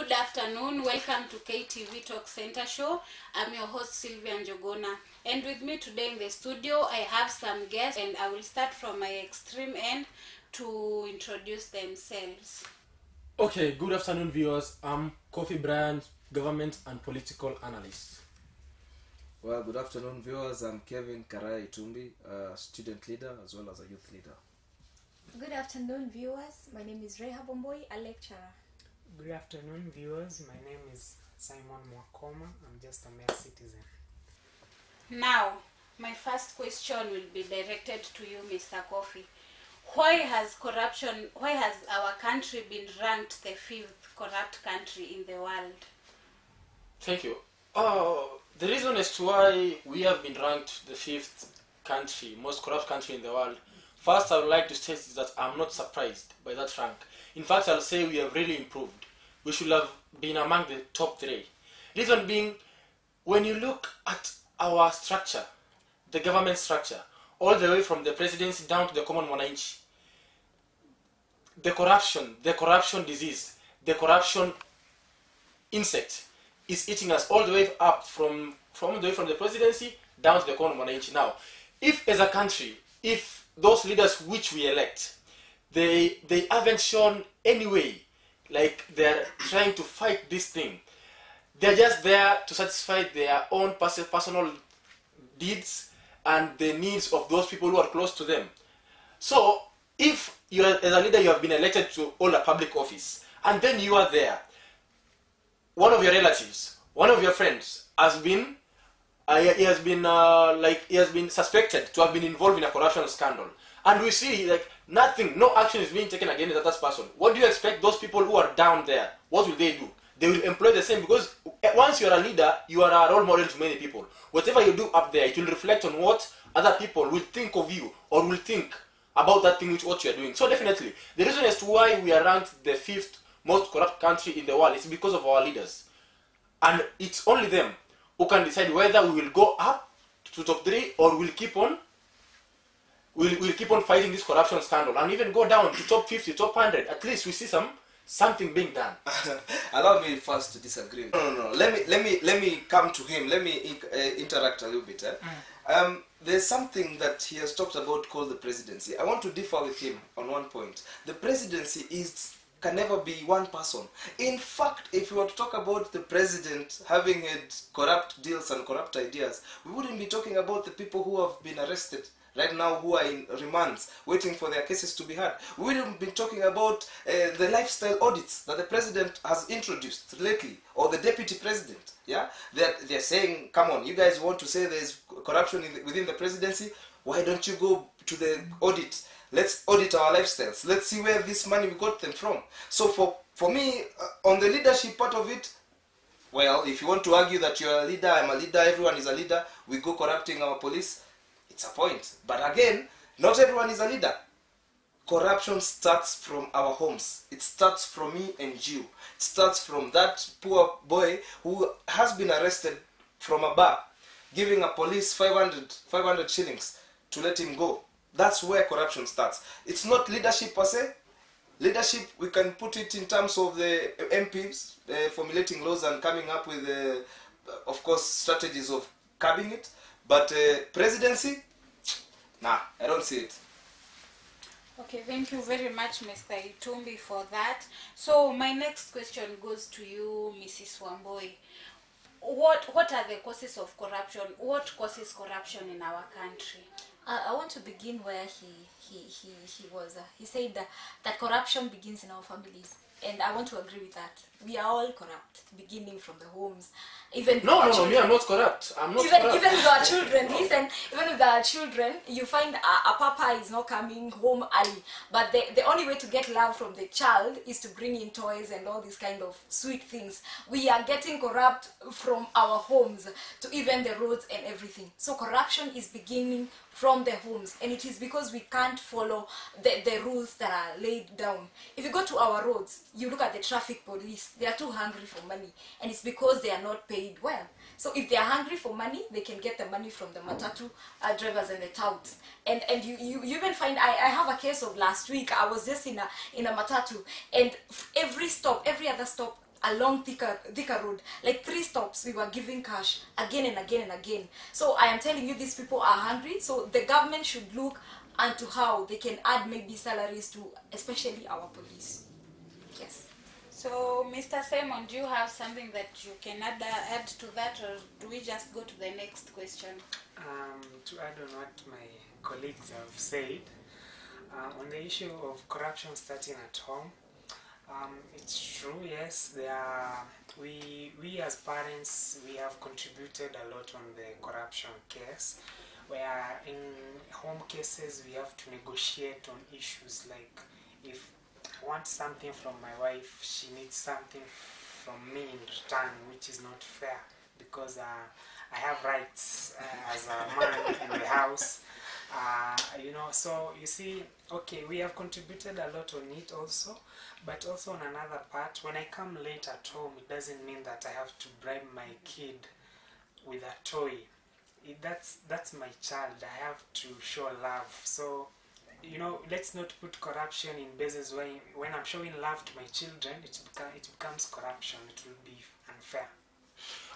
Good afternoon. Welcome to KTV Talk Center Show. I'm your host Sylvia Njogona, and with me today in the studio I have some guests, and I will start from my extreme end to introduce themselves. Okay, good afternoon viewers. I'm Kofi Bryant, government and political analyst. Well, good afternoon viewers. I'm Kevin Karai Itumbi, a student leader as well as a youth leader. Good afternoon viewers. My name is Reha Bomboi, a lecturer. Good afternoon viewers. My name is Simon Mwakoma. I'm just a mere citizen. Now, my first question will be directed to you, Mr. Kofi. Why has our country been ranked the 5th corrupt country in the world? Thank you. The reason as to why we have been ranked the 5th country, most corrupt country in the world, first I would like to state that I'm not surprised by that rank. In fact, I'll say we have really improved. We should have been among the top 3. Reason being, when you look at our structure, the government structure, all the way from the presidency down to the common mwananchi, the corruption disease, the corruption insect is eating us all the way up from the presidency down to the common mwananchi. Now, if as a country, if those leaders which we elect, they haven't shown any way, like they're trying to fight this thing, they're just there to satisfy their own personal deeds and the needs of those people who are close to them. So, if you are, as a leader, you have been elected to hold a public office, and then you are there, one of your relatives, one of your friends has been he has been suspected to have been involved in a corruption scandal, and we see no action is being taken against that person. What do you expect those people who are down there? What will they do? They will employ the same, because once you are a leader, you are a role model to many people. Whatever you do up there, it will reflect on what other people will think of you or will think about that thing what you are doing. So definitely, the reason as to why we are ranked the 5th most corrupt country in the world is because of our leaders. And it's only them who can decide whether we will go up to top 3 or we'll keep on fighting this corruption scandal and even go down to top 50, top 100. At least we see something being done. Allow me first to disagree. No. Let me come to him. Let me interact a little bit. There's something that he has talked about called the presidency. I want to differ with him on one point. The presidency can never be one person. In fact, if we were to talk about the president having had corrupt deals and corrupt ideas, we wouldn't be talking about the people who have been arrested right now, who are in remands, waiting for their cases to be heard. We wouldn't be talking about the lifestyle audits that the president has introduced lately, or the deputy president. Yeah, they're saying, come on, you guys want to say there's corruption within the presidency? Why don't you go to the audit? Let's audit our lifestyles. Let's see where this money we got them from. So for me, on the leadership part of it, well, if you want to argue that you're a leader, I'm a leader, everyone is a leader, we go corrupting our police, it's a point. But again, not everyone is a leader. Corruption starts from our homes. It starts from me and you. It starts from that poor boy who has been arrested from a bar, giving a police 500 shillings to let him go. That's where corruption starts. It's not leadership per se. Leadership, we can put it in terms of the MPs formulating laws and coming up with, of course, strategies of curbing it. But presidency, nah, I don't see it. Okay, thank you very much, Mr. Itumbi, for that. So my next question goes to you, Mrs. Wamboi. What are the causes of corruption? What causes corruption in our country? I want to begin where he said that corruption begins in our families, and I want to agree with that. We are all corrupt, beginning from the homes. Even No, me, I'm not corrupt. Even with our children, listen, even with our children, you find a papa is not coming home early, but the only way to get love from the child is to bring in toys and all these kind of sweet things. We are getting corrupt from our homes to even the roads and everything. So corruption is beginning from the homes, and it is because we can't follow the rules that are laid down. If you go to our roads, you look at the traffic police, they are too hungry for money, and it's because they are not paid well. So if they are hungry for money, they can get the money from the matatu drivers and the touts. And you even find, I have a case of last week. I was just in a matatu, and every other stop along Thika Road, like 3 stops, we were giving cash again and again and again. So I am telling you, these people are hungry. So the government should look into how they can add maybe salaries to especially our police. Yes. So, Mr. Simon, do you have something that you can add to that, or do we just go to the next question? To add on what my colleagues have said, on the issue of corruption starting at home, it's true, yes, we as parents, we have contributed a lot on the corruption case, where in home cases we have to negotiate on issues like, if I want something from my wife, she needs something from me in return, which is not fair, because I have rights as a man in the house. You know, so you see, okay, we have contributed a lot on it also, but also on another part, when I come late at home, it doesn't mean that I have to bribe my kid with a toy. That's my child. I have to show love. So, you know, let's not put corruption in bases where when I'm showing love to my children, it becomes corruption. It will be unfair.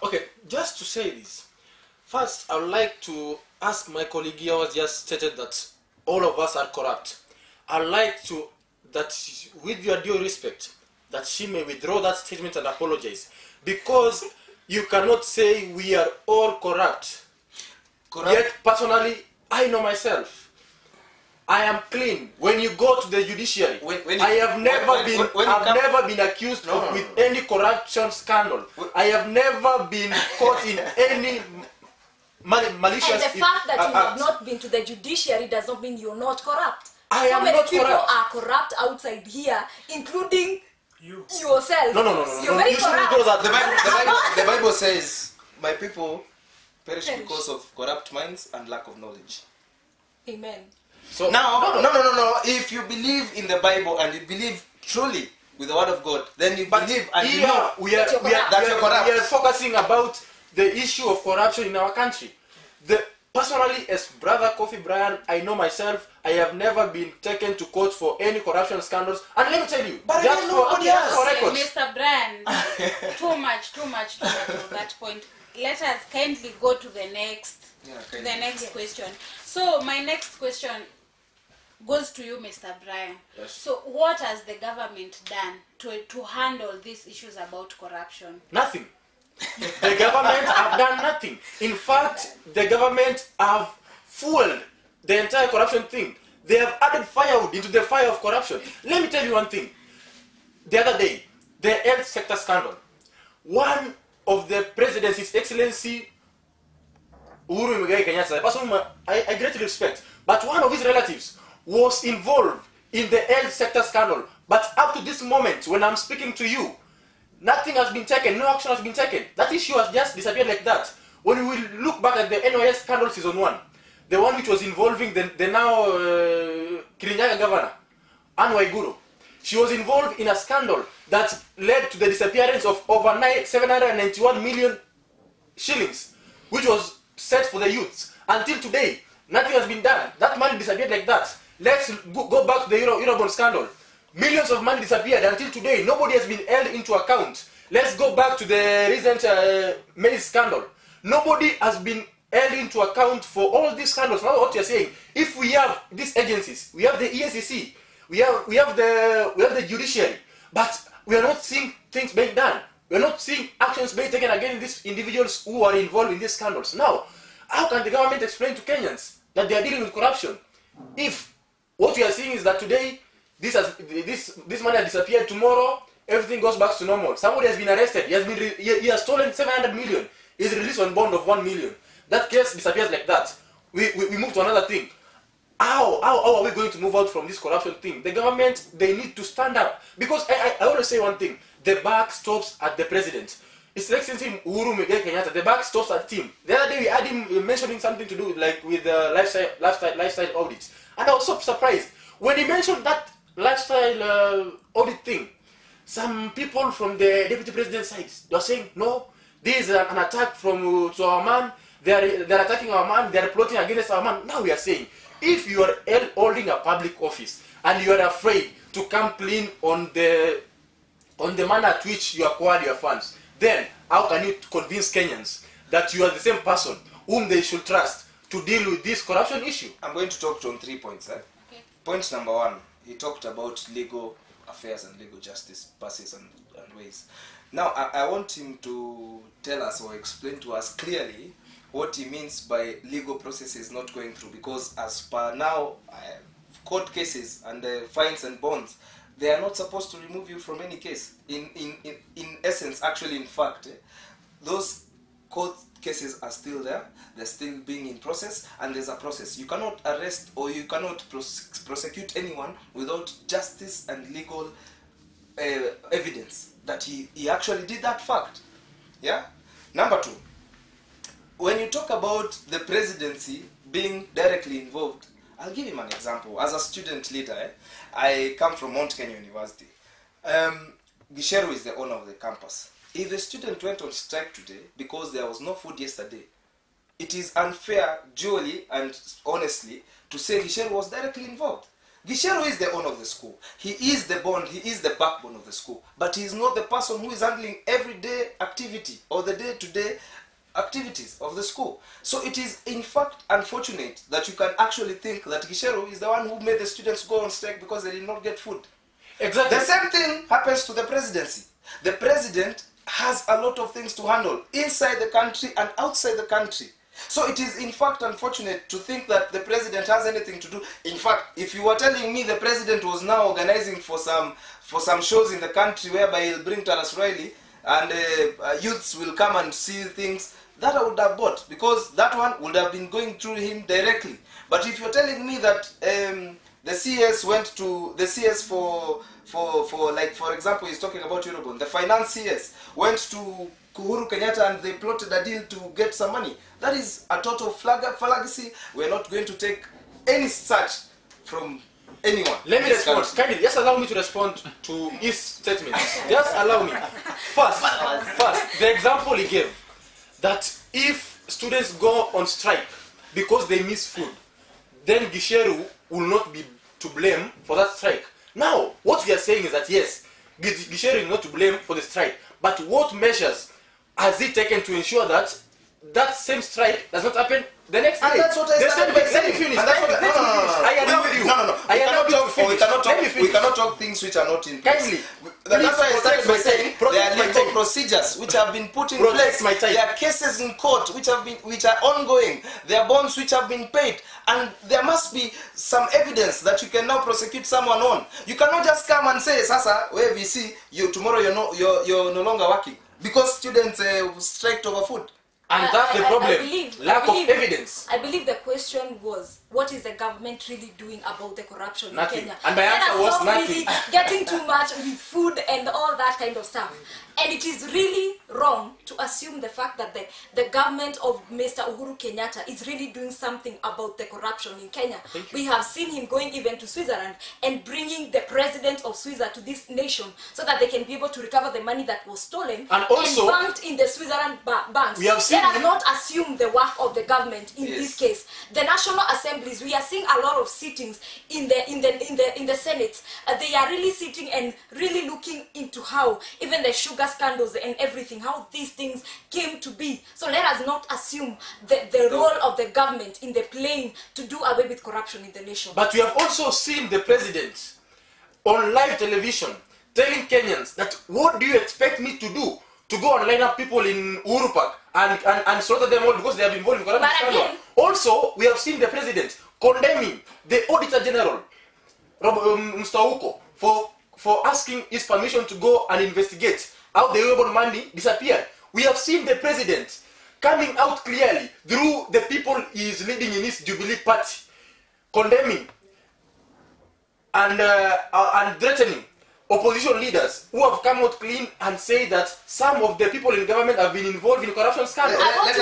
Okay, just to say this, first I would like to ask my colleague here who has just stated that all of us are corrupt. I'd like to, that with your due respect, that she may withdraw that statement and apologize, because you cannot say we are all corrupt. Yet personally, I know myself. I am clean. When you go to the judiciary, I have never been accused with any corruption scandal. I have never been caught in any malicious. And the fact that you have not been to the judiciary does not mean you're not corrupt. I am many not people corrupt. are corrupt outside here, including you yourself. No. You're very You shouldn't corrupt. go that. The Bible says, my people perish because of corrupt minds and lack of knowledge. Amen. So Now, no. If you believe in the Bible and you believe truly with the word of God, then you believe and you know we are focusing about the issue of corruption in our country. Personally, as Brother Kofi Bryan, I know myself, I have never been taken to court for any corruption scandals. And let me tell you, but just for records. Mr. Bryan, too much on that point. Let us kindly go to the next question. So my next question goes to you, Mr. Bryan. Yes. So what has the government done to handle these issues about corruption? Nothing. The government have done nothing. In fact, the government have fueled the entire corruption thing. They have added firewood into the fire of corruption. Let me tell you one thing. The other day, the health sector scandal. One of the presidents, His Excellency Uhuru Muigai Kenyatta, a person whom I greatly respect, but one of his relatives was involved in the health sector scandal. But up to this moment, when I'm speaking to you, nothing has been taken, no action has been taken. That issue has just disappeared like that. When we look back at the NYS scandal season 1, the one which was involving the now Kirinyaga governor, Anne Waiguru, she was involved in a scandal that led to the disappearance of over 791 million shillings, which was set for the youths. Until today, nothing has been done. That money disappeared like that. Let's go back to the Eurobond scandal. Millions of money disappeared until today. Nobody has been held into account. Let's go back to the recent maize scandal. Nobody has been held into account for all these scandals. Now what you're saying, if we have these agencies, we have the ESCC, we have the judiciary, but we are not seeing things being done. We are not seeing actions being taken against these individuals who are involved in these scandals. Now, how can the government explain to Kenyans that they are dealing with corruption if what we are seeing is that today this money has disappeared, tomorrow everything goes back to normal? Somebody has been arrested, he has stolen 700 million, he's released on bond of 1 million. That case disappears like that. We move to another thing. How are we going to move out from this corruption thing? The government, they need to stand up. Because I want to say one thing. The buck stops at the president. His Excellency Uhuru Muigai Kenyatta, the buck stops at him. The other day we had him mentioning something to do like with lifestyle audits. And I was so surprised. When he mentioned that lifestyle audit thing, some people from the deputy president's side, they are saying, no, this is an attack to our man. They are attacking our man. They are plotting against our man. Now we are saying, if you are holding a public office and you are afraid to come clean on the on the manner at which you acquired your funds, then how can you convince Kenyans that you are the same person whom they should trust to deal with this corruption issue? I'm going to talk on 3 points. Okay. Point number 1, he talked about legal affairs and legal justice, passes and ways. Now, I want him to tell us or explain to us clearly what he means by legal processes not going through, because as per now, court cases and fines and bonds, they are not supposed to remove you from any case. In essence, actually, in fact, those court cases are still there, they're still being in process, and there's a process. You cannot arrest or you cannot prosecute anyone without justice and legal evidence that he actually did that fact. Yeah? Number 2, when you talk about the presidency being directly involved, I'll give him an example. As a student leader, I come from Mount Kenya University. Gisheru is the owner of the campus. If a student went on strike today because there was no food yesterday, it is unfair, duly and honestly, to say Gisheru was directly involved. Gisheru is the owner of the school. He is the bond, he is the backbone of the school. But he is not the person who is handling everyday activity or the day-to-day activities of the school. So it is in fact unfortunate that you can actually think that Gisheru is the one who made the students go on strike because they did not get food. Exactly. The same thing happens to the presidency. The president has a lot of things to handle inside the country and outside the country. So it is in fact unfortunate to think that the president has anything to do. In fact, if you were telling me the president was now organizing for some shows in the country whereby he'll bring Taras Riley and youths will come and see things, that I would have bought, because that one would have been going through him directly. But if you're telling me that the CS went to the CS for like, for example, he's talking about Eurobond, the finance CS went to Uhuru Kenyatta and they plotted a deal to get some money, that is a total flagrancy. We're not going to take any such from anyone. Let me respond. Kindly, just allow me to respond to his statement. Just allow me. First, the example he gave, that if students go on strike because they miss food, then Gisheru will not be to blame for that strike. Now, what we are saying is that yes, Gisheru is not to blame for the strike, but what measures has he taken to ensure that that same strike does not happen the next day? And that's what I started by saying. I agree with you. We cannot talk things which are not in place. Kindly. That's why I started by saying there are my legal time. procedures which have been put in Protect place. my time. There are cases in court which are ongoing. There are bonds which have been paid, and there must be some evidence that you can now prosecute someone on. You cannot just come and say, "Sasa, where we see you tomorrow, you're no longer working because students striked over food." And that's the problem. Lack of evidence. I believe the question was, what is the government really doing about the corruption Nothing. in Kenya? And my answer was nothing. Really getting too much with food and all that kind of stuff. And it is really wrong to assume the fact that the government of Mr. Uhuru Kenyatta is really doing something about the corruption in Kenya. We have seen him going even to Switzerland and bringing the president of Switzerland to this nation so that they can be able to recover the money that was stolen And also, banked in the Switzerland banks. we have seen Let us not assume the work of the government in this case. The national assemblies, we are seeing a lot of sittings in the Senate. They are really sitting and really looking into how even the sugar scandals and everything, how these things came to be. So let us not assume the role of the government in the playing to do away with corruption in the nation. But we have also seen the president on live television telling Kenyans that, what do you expect me to do? To go and line up people in Uhuru Park and slaughter them all because they have been involved in corruption scandal. Also, we have seen the president condemning the Auditor General, Mr. Uko, for asking his permission to go and investigate how the Eurobond money disappeared. We have seen the president coming out clearly through the people he is leading in his Jubilee party, condemning and threatening opposition leaders who have come out clean and say that some of the people in government have been involved in corruption scandal. Let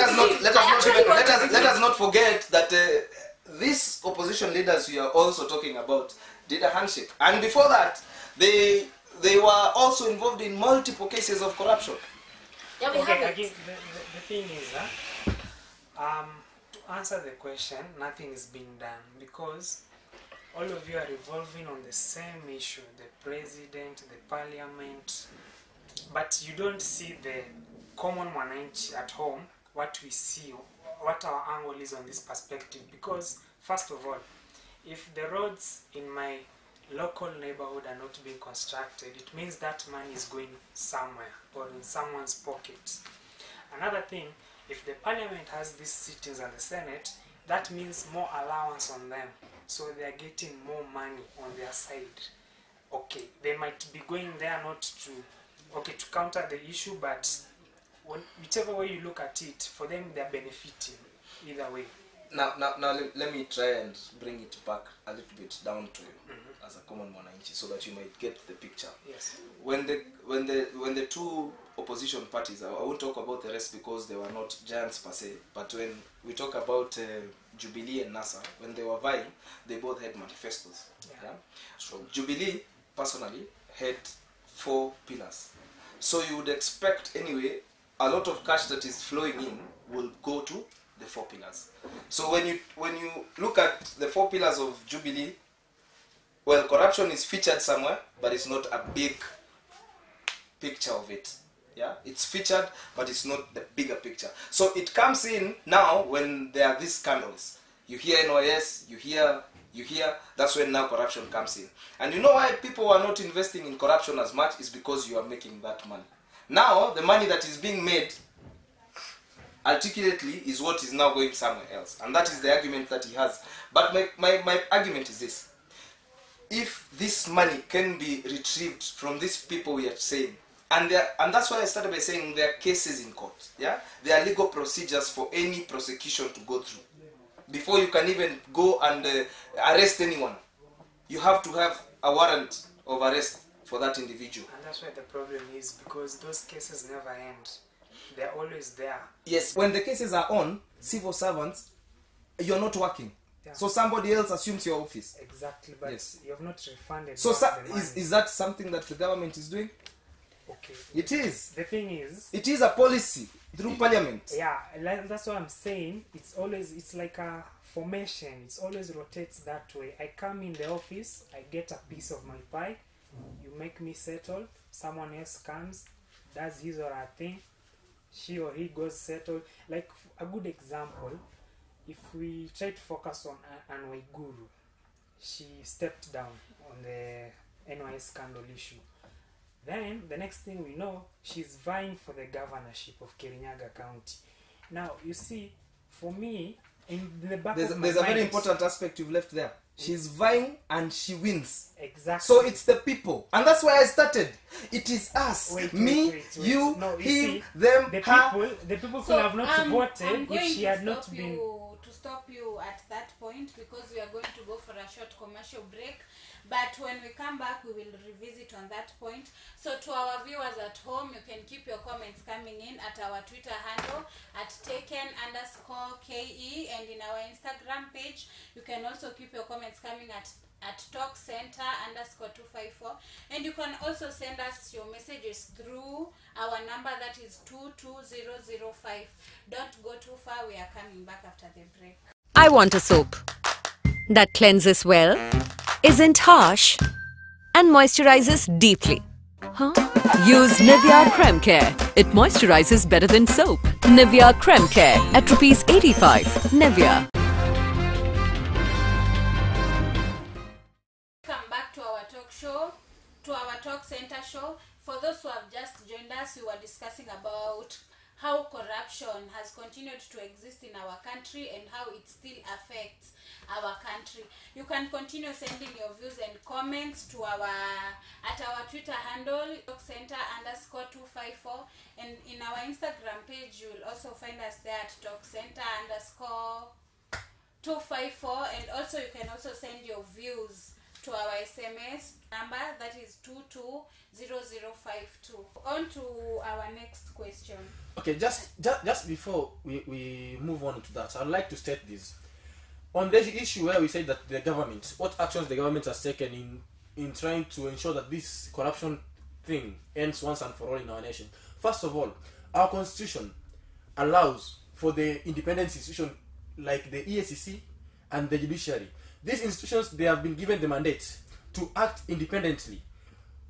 us not forget that these opposition leaders we are also talking about did a handshake, and before that they were also involved in multiple cases of corruption. Yeah, we have it. Again, the thing is to answer the question, nothing is being done because all of you are revolving on the same issue, the president, the parliament, but you don't see the common mwananchi at home, what we see, what our angle is on this perspective. Because first of all, if the roads in my local neighborhood are not being constructed, it means that money is going somewhere or in someone's pocket. Another thing, if the parliament has these sittings and the senate, that means more allowance on them, so they are getting more money on their side. Okay, they might be going there not to counter the issue, but whichever way you look at it, for them they are benefiting either way. Now let me try and bring it back a little bit down to you as a common mwananchi, so that you might get the picture. Yes. When the two opposition parties, I won't talk about the rest because they were not giants per se, but when we talk about Jubilee and NASA, when they were vying, they both had manifestos. Yeah. So Jubilee personally had 4 pillars. So you would expect anyway a lot of cash that is flowing in will go to the 4 pillars. So when you look at the 4 pillars of Jubilee, well, corruption is featured somewhere, but it's not a big picture of it. Yeah, it's featured, but it's not the bigger picture. So it comes in now when there are these scandals. You hear NYS, you hear. That's when now corruption comes in. And you know why people are not investing in corruption as much is because you are making that money. Now the money that is being made articulately is what is now going somewhere else, and that is the argument that he has. But my argument is this: if this money can be retrieved from these people we are saying, and that's why I started by saying there are cases in court. Yeah, there are legal procedures for any prosecution to go through before you can even go and arrest anyone. You have to have a warrant of arrest for that individual. And that's where the problem is, because those cases never end. They're always there. Yes, when the cases are on, civil servants, you're not working. Yeah. So somebody else assumes your office. Exactly, but yes, you have not refunded. So is that something that the government is doing? Okay. It is. The thing is, it is a policy through parliament. Yeah, that's what I'm saying. It's like a formation. It always rotates that way. I come in the office, I get a piece of my pie, you make me settle, someone else comes, does his or her thing, she or he goes settled. Like a good example, if we try to focus on Anwai Guru, she stepped down on the NYS scandal issue. Then the next thing we know, she's vying for the governorship of Kirinyaga County. Now you see, for me, in the back of my mind, there's a very important aspect you've left there. She's vying and she wins. Exactly. So it's the people, and that's why I started. It is us, me, you, no, him, see, them, her. The people could have not voted if she had not been. To stop you at that point, because we are going to go for a short commercial break. But when we come back, we will revisit on that point. So to our viewers at home, you can keep your comments coming in at our Twitter handle at taken_ke, and in our Instagram page, you can also keep your comments coming at talkcenter_254, and you can also send us your messages through our number, that is 22005. Don't go too far, we are coming back after the break. I want a soap that cleanses well, isn't harsh, and moisturizes deeply. Use Nivea Creme Care. It moisturizes better than soap. Nivea Creme Care at ₹85. Nivea. Welcome back to our talk show, to our Talk Center show. For those who have just joined us, we were discussing about how corruption has continued to exist in our country and how it still affects our country. You can continue sending your views and comments to our Twitter handle, talkcenter_254, and in our Instagram page you will also find us there at talkcenter_254, and also you can also send your views to our SMS number, that is 220052. On to our next question. Okay, just before we move on to that, I'd like to state this. On the issue where we said that the government, what actions the government has taken in trying to ensure that this corruption thing ends once and for all in our nation. First of all, our constitution allows for the independent institution like the EACC and the judiciary these institutions, they have been given the mandate to act independently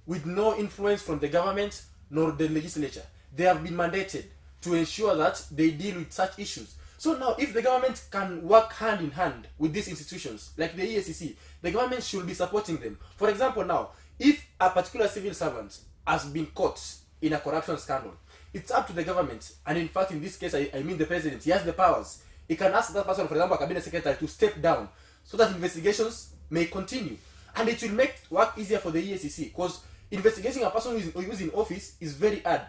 with no influence from the government nor the legislature. They have been mandated to ensure that they deal with such issues. So now, if the government can work hand in hand with these institutions, like the EACC, the government should be supporting them. For example, now, if a particular civil servant has been caught in a corruption scandal, it's up to the government, and in fact, in this case, I mean the president, he has the powers. He can ask that person, for example, a cabinet secretary, to step down so that investigations may continue. And it will make work easier for the EACC, because investigating a person who is in office is very hard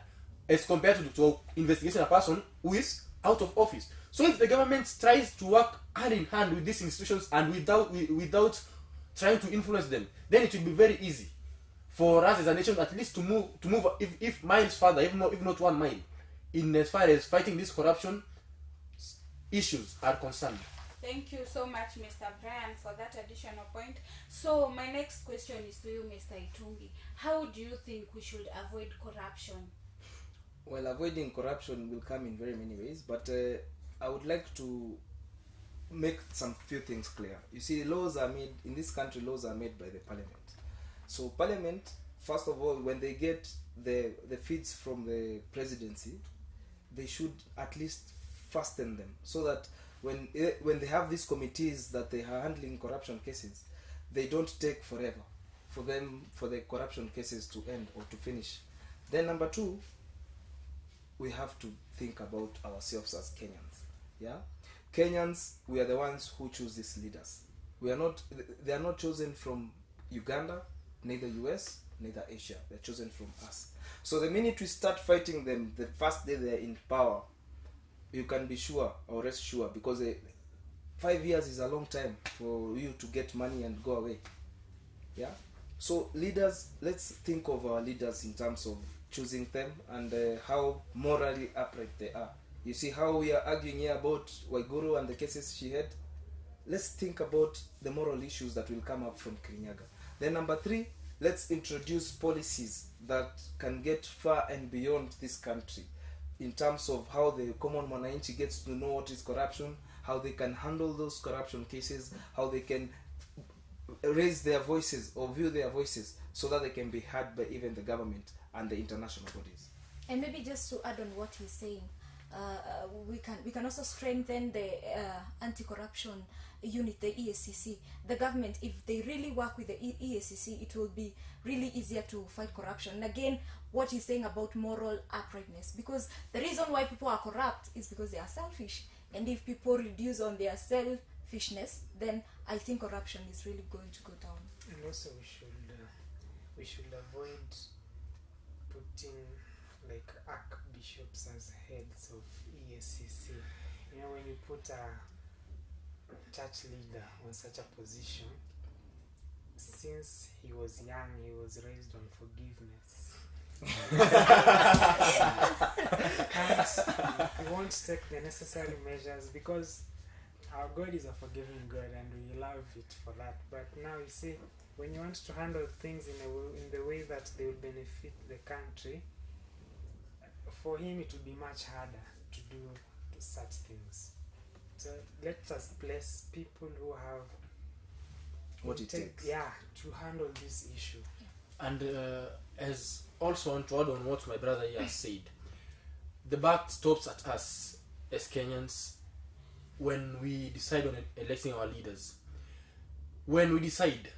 as compared to investigating a person who is out of office. So if the government tries to work hand in hand with these institutions and without trying to influence them, then it will be very easy for us as a nation at least to move if miles further, if not 1 mile, in as far as fighting these corruption issues are concerned. Thank you so much, Mr. Brian, for that additional point. So my next question is to you, Mr. Itumbi. How do you think we should avoid corruption? Well, avoiding corruption will come in very many ways, but I would like to make some few things clear. You see, laws are made in this country. Laws are made by the parliament. So parliament, first of all, when they get the feeds from the presidency, they should at least fasten them, so that when they have these committees that they are handling corruption cases, they don't take forever for the corruption cases to end or to finish. Then number two, we have to think about ourselves as Kenyans. Yeah, Kenyans, we are the ones who choose these leaders. They are not chosen from Uganda, neither US, neither Asia. They're chosen from us. So the minute we start fighting them, the first day they're in power, you can be sure or rest sure, because 5 years is a long time for you to get money and go away. Yeah. So leaders, let's think of our leaders in terms of choosing them and how morally upright they are. You see how we are arguing here about Waiguru and the cases she had? Let's think about the moral issues that will come up from Kirinyaga. Then number three, let's introduce policies that can get far and beyond this country in terms of how the common mwananchi gets to know what is corruption, how they can handle those corruption cases, how they can raise their voices or view their voices so that they can be heard by even the government and the international bodies. And maybe just to add on what he's saying, we can also strengthen the anti-corruption unit, the EACC. The government, if they really work with the EACC, it will be really easier to fight corruption. And again, what he's saying about moral uprightness, because the reason why people are corrupt is because they are selfish. And if people reduce on their selfishness, then I think corruption is really going to go down. And also we should avoid putting like archbishops as heads of EACC. You know, when you put a church leader on such a position, since he was young, he was raised on forgiveness. We won't take the necessary measures because our God is a forgiving God and we love it for that. But now you see, when you want to handle things in the way that they will benefit the country, for him it will be much harder to do such things. So let us bless people who have what it takes. Yeah, to handle this issue. And as also on to add on what my brother here has said, the buck stops at us as Kenyans when we decide on electing our leaders. When we decide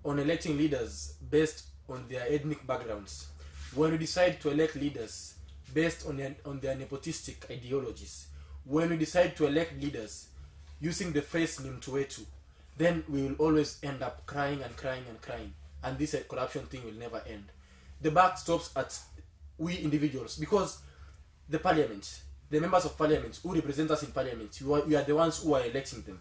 on electing leaders based on their ethnic backgrounds, when we decide to elect leaders based on their nepotistic ideologies, when we decide to elect leaders using the phrase Nimtuetu, then we will always end up crying and crying and crying, and this corruption thing will never end. The buck stops at we individuals, because the parliament, the members of parliament who represent us in parliament, we are the ones who are electing them.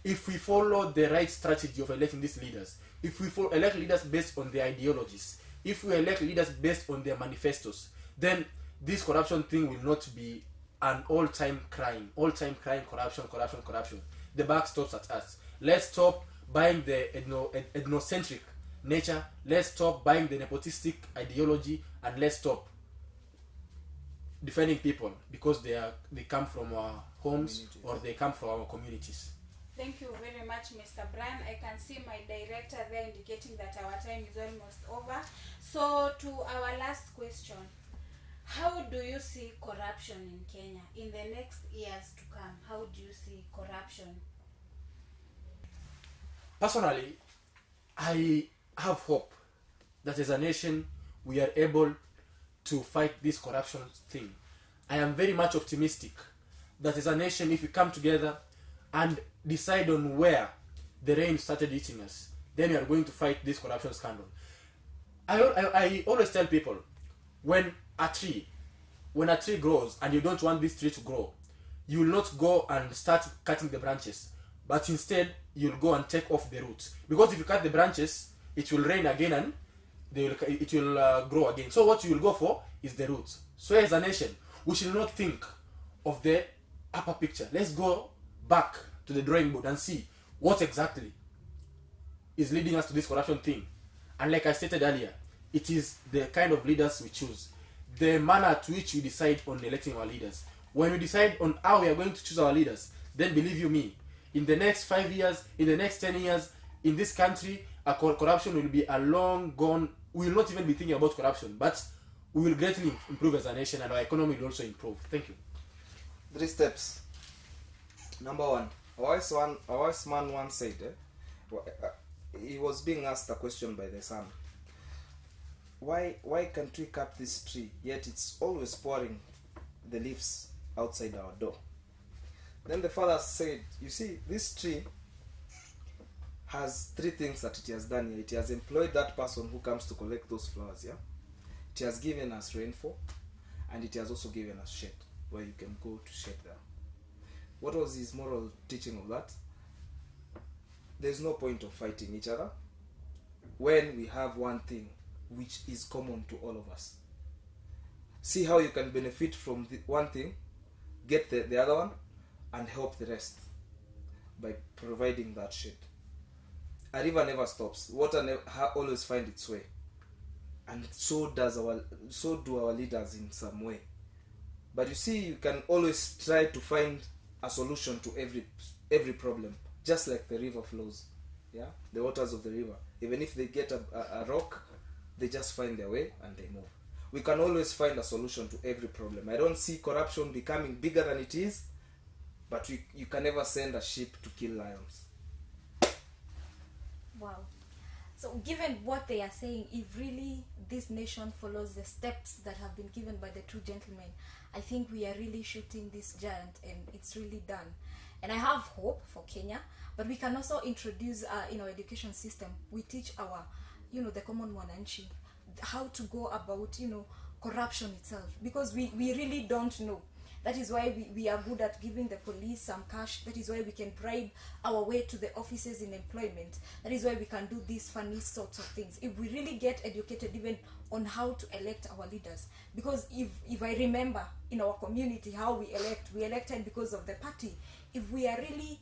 If we follow the right strategy of electing these leaders, if we elect leaders based on their ideologies, if we elect leaders based on their manifestos, then this corruption thing will not be an all-time crying, corruption. The buck stops at us. Let's stop buying the ethnocentric nature, let's stop buying the nepotistic ideology, and let's stop defending people because they come from our homes or they come from our communities. Thank you very much, Mr. Brian. I can see my director there indicating that our time is almost over. So to our last question, how do you see corruption in Kenya in the next years to come? How do you see corruption? Personally, I have hope that as a nation we are able to fight this corruption thing. I am very much optimistic that as a nation, if we come together and decide on where the rain started hitting us, then we are going to fight this corruption scandal. I always tell people, when a tree grows and you don't want this tree to grow, you will not go and start cutting the branches, but instead you'll go and take off the roots. Because if you cut the branches, it will rain again and it will grow again. So what you will go for is the roots. So as a nation, we should not think of the upper picture. Let's go back to the drawing board and see what exactly is leading us to this corruption thing. And like I stated earlier, it is the kind of leaders we choose, the manner to which we decide on electing our leaders. When we decide on how we are going to choose our leaders, then believe you me, in the next 5 years, in the next 10 years, in this country, corruption will be a long gone. We will not even be thinking about corruption, but we will greatly improve as a nation, and our economy will also improve. Thank you. 3 steps. Number 1, a wise man once said, he was being asked a question by the son. Why can't we cut this tree, yet it's always pouring the leaves outside our door? Then the father said, you see, this tree has 3 things that it has done here. It has employed that person who comes to collect those flowers, yeah? It has given us rainfall, and it has also given us shade, where you can go to shade there. What was his moral teaching of that? There's no point of fighting each other when we have one thing which is common to all of us. See how you can benefit from the one thing, get the other one, and help the rest by providing that shade. A river never stops. Water always finds its way, and so do our leaders in some way. But you see, you can always try to find a solution to every problem, just like the river flows. Yeah, the waters of the river. Even if they get a rock, they just find their way and they move. We can always find a solution to every problem. I don't see corruption becoming bigger than it is, but you can never send a sheep to kill lions. Wow. So given what they are saying, if really this nation follows the steps that have been given by the two gentlemen, I think we are really shooting this giant, and it's really done. And I have hope for Kenya, but we can also introduce in our education system, we teach our, the common mwananchi, how to go about, corruption itself, because we really don't know. That is why we are good at giving the police some cash. That is why we can bribe our way to the offices in employment. That is why we can do these funny sorts of things. If we really get educated even on how to elect our leaders. Because if I remember in our community how we elected because of the party. If we are really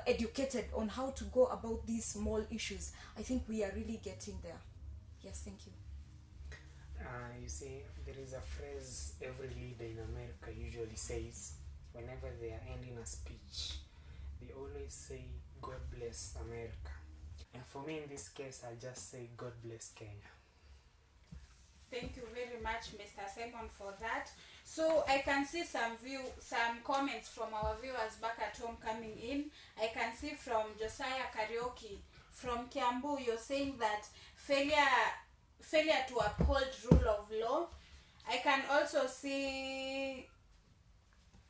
educated on how to go about these small issues, I think we are really getting there. Yes, thank you. You see, there is a phrase every leader in America usually says whenever they are ending a speech. They always say, God bless America. And for me in this case, I'll just say, God bless Kenya. Thank you very much, Mr. Simon, for that. So I can see some comments from our viewers back at home coming in. I can see from Josiah Karaoke from Kiambu, you're saying that failure to uphold rule of law. I can also see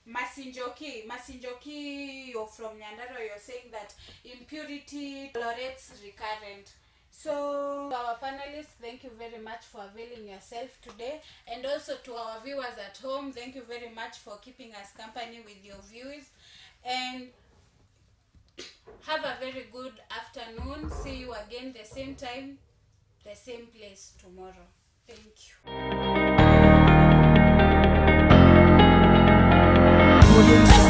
Masinjoki, you're from Nyandarua, you're saying that impurity tolerates recurrent. So our panelists, thank you very much for availing yourself today, and also to our viewers at home, thank you very much for keeping us company with your views, and have a very good afternoon. See you again the same time, the same place tomorrow. Thank you.